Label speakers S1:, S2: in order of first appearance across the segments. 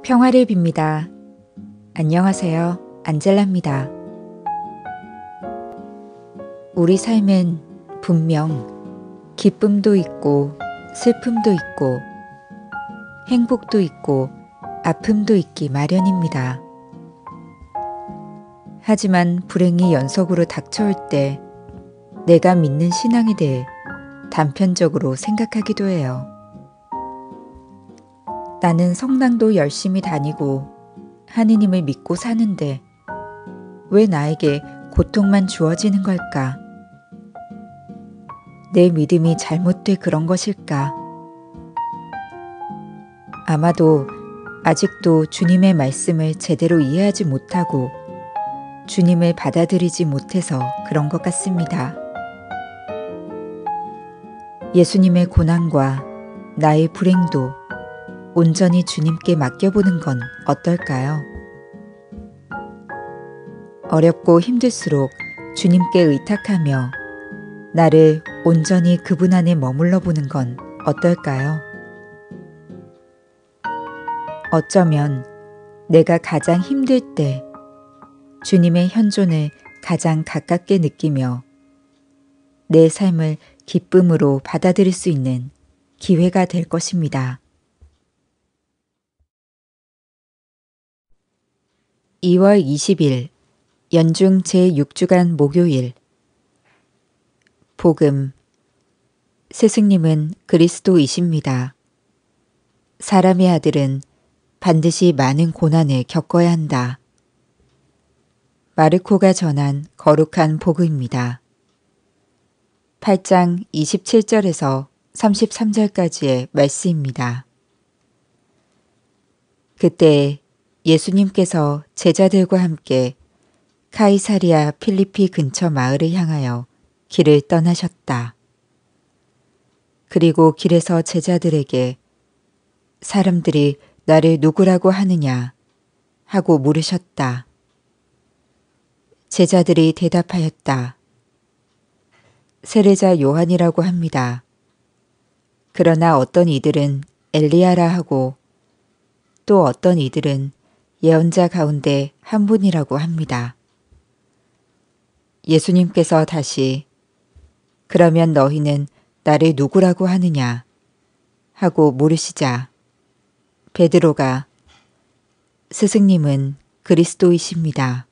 S1: 평화를 빕니다. 안녕하세요. 안젤라입니다. 우리 삶엔 분명 기쁨도 있고 슬픔도 있고 행복도 있고 아픔도 있기 마련입니다. 하지만 불행이 연속으로 닥쳐올 때 내가 믿는 신앙에 대해 단편적으로 생각하기도 해요. 나는 성당도 열심히 다니고 하느님을 믿고 사는데 왜 나에게 고통만 주어지는 걸까? 내 믿음이 잘못돼 그런 것일까? 아마도 아직도 주님의 말씀을 제대로 이해하지 못하고 주님을 받아들이지 못해서 그런 것 같습니다. 예수님의 고난과 나의 불행도 온전히 주님께 맡겨보는 건 어떨까요? 어렵고 힘들수록 주님께 의탁하며 나를 온전히 그분 안에 머물러 보는 건 어떨까요? 어쩌면 내가 가장 힘들 때 주님의 현존을 가장 가깝게 느끼며 내 삶을 기쁨으로 받아들일 수 있는 기회가 될 것입니다. 2월 20일 연중 제6주간 목요일 복음 스승님은 그리스도이십니다. 사람의 아들은 반드시 많은 고난을 겪어야 한다. 마르코가 전한 거룩한 복음입니다. 8장 27절에서 33절까지의 말씀입니다. 그때 예수님께서 제자들과 함께 카이사리아 필리피 근처 마을을 향하여 길을 떠나셨다. 그리고 길에서 제자들에게 사람들이 나를 누구라고 하느냐 하고 물으셨다. 제자들이 대답하였다. 세례자 요한이라고 합니다. 그러나 어떤 이들은 엘리야라 하고 또 어떤 이들은 예언자 가운데 한 분이라고 합니다. 예수님께서 다시 그러면 너희는 나를 누구라고 하느냐 하고 물으시자 베드로가 스승님은 그리스도이십니다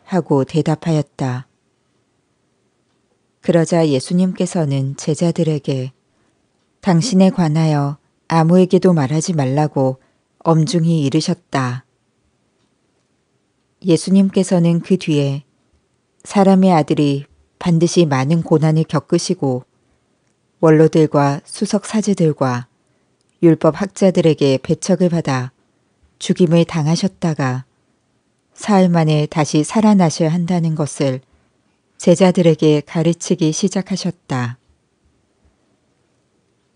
S1: 하고 대답하였다. 그러자 예수님께서는 제자들에게 당신에 관하여 아무에게도 말하지 말라고 엄중히 이르셨다. 예수님께서는 그 뒤에 사람의 아들이 반드시 많은 고난을 겪으시고 원로들과 수석 사제들과 율법 학자들에게 배척을 받아 죽임을 당하셨다가 사흘 만에 다시 살아나셔야 한다는 것을 제자들에게 가르치기 시작하셨다.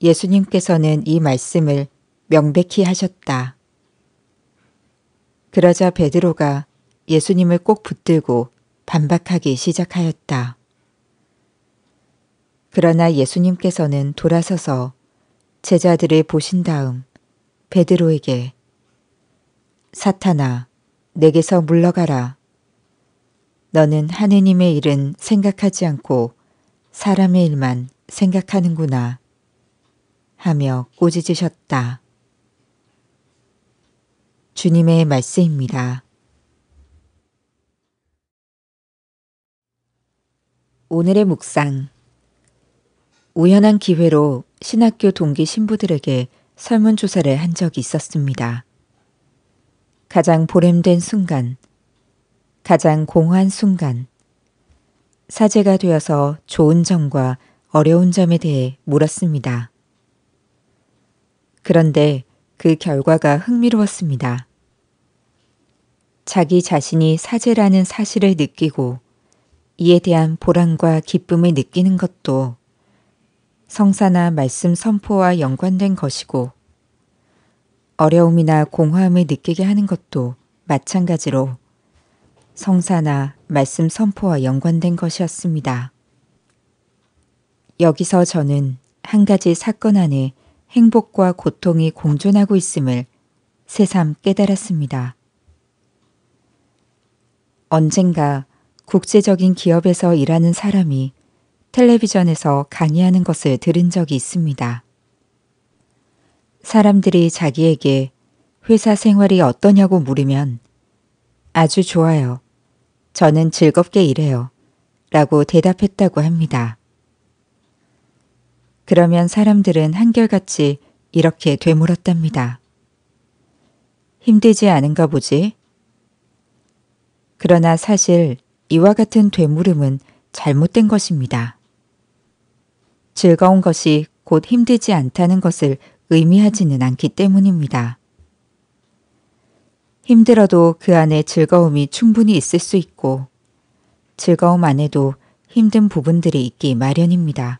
S1: 예수님께서는 이 말씀을 명백히 하셨다. 그러자 베드로가 예수님을 꼭 붙들고 반박하기 시작하였다. 그러나 예수님께서는 돌아서서 제자들을 보신 다음 베드로에게 사탄아, 내게서 물러가라. 너는 하느님의 일은 생각하지 않고 사람의 일만 생각하는구나 하며 꾸짖으셨다. 주님의 말씀입니다. 오늘의 묵상. 우연한 기회로 신학교 동기 신부들에게 설문조사를 한 적이 있었습니다. 가장 보람된 순간, 가장 공허한 순간, 사제가 되어서 좋은 점과 어려운 점에 대해 물었습니다. 그런데 그 결과가 흥미로웠습니다. 자기 자신이 사제라는 사실을 느끼고 이에 대한 보람과 기쁨을 느끼는 것도 성사나 말씀 선포와 연관된 것이고 어려움이나 공허함을 느끼게 하는 것도 마찬가지로 성사나 말씀 선포와 연관된 것이었습니다. 여기서 저는 한 가지 사건 안에 행복과 고통이 공존하고 있음을 새삼 깨달았습니다. 언젠가 국제적인 기업에서 일하는 사람이 텔레비전에서 강의하는 것을 들은 적이 있습니다. 사람들이 자기에게 회사 생활이 어떠냐고 물으면 아주 좋아요. 저는 즐겁게 일해요. 라고 대답했다고 합니다. 그러면 사람들은 한결같이 이렇게 되물었답니다. 힘들지 않은가 보지? 그러나 사실 이와 같은 되물음은 잘못된 것입니다. 즐거운 것이 곧 힘들지 않다는 것을 의미하지는 않기 때문입니다. 힘들어도 그 안에 즐거움이 충분히 있을 수 있고 즐거움 안에도 힘든 부분들이 있기 마련입니다.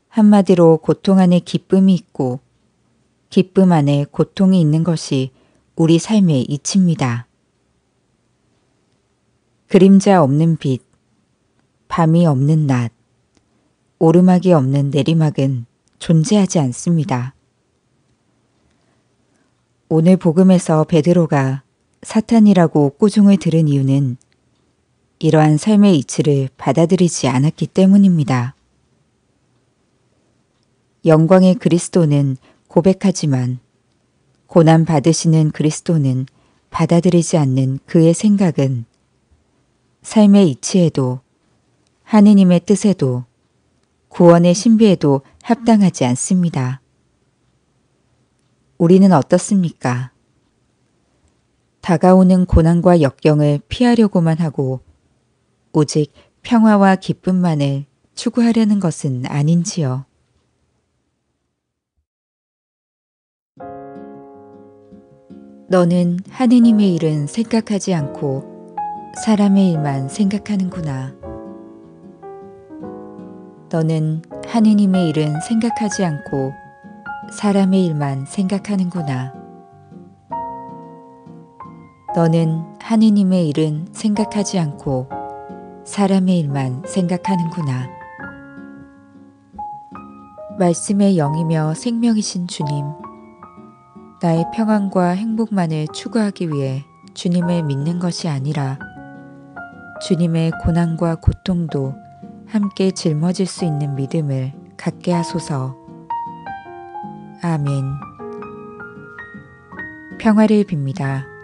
S1: 한마디로 고통 안에 기쁨이 있고 기쁨 안에 고통이 있는 것이 우리 삶의 이치입니다. 그림자 없는 빛, 밤이 없는 낮, 오르막이 없는 내리막은 존재하지 않습니다. 오늘 복음에서 베드로가 사탄이라고 꾸중을 들은 이유는 이러한 삶의 이치를 받아들이지 않았기 때문입니다. 영광의 그리스도는 고백하지만 고난 받으시는 그리스도는 받아들이지 않는 그의 생각은 삶의 이치에도 하느님의 뜻에도 구원의 신비에도 합당하지 않습니다. 우리는 어떻습니까? 다가오는 고난과 역경을 피하려고만 하고 오직 평화와 기쁨만을 추구하려는 것은 아닌지요. 너는 하느님의 일은 생각하지 않고 사람의 일만 생각하는구나. 너는 하느님의 일은 생각하지 않고 사람의 일만 생각하는구나. 너는 하느님의 일은 생각하지 않고 사람의 일만 생각하는구나. 말씀의 영이며 생명이신 주님, 나의 평안과 행복만을 추구하기 위해 주님을 믿는 것이 아니라 주님의 고난과 고통도 함께 짊어질 수 있는 믿음을 갖게 하소서. 아멘. 평화를 빕니다.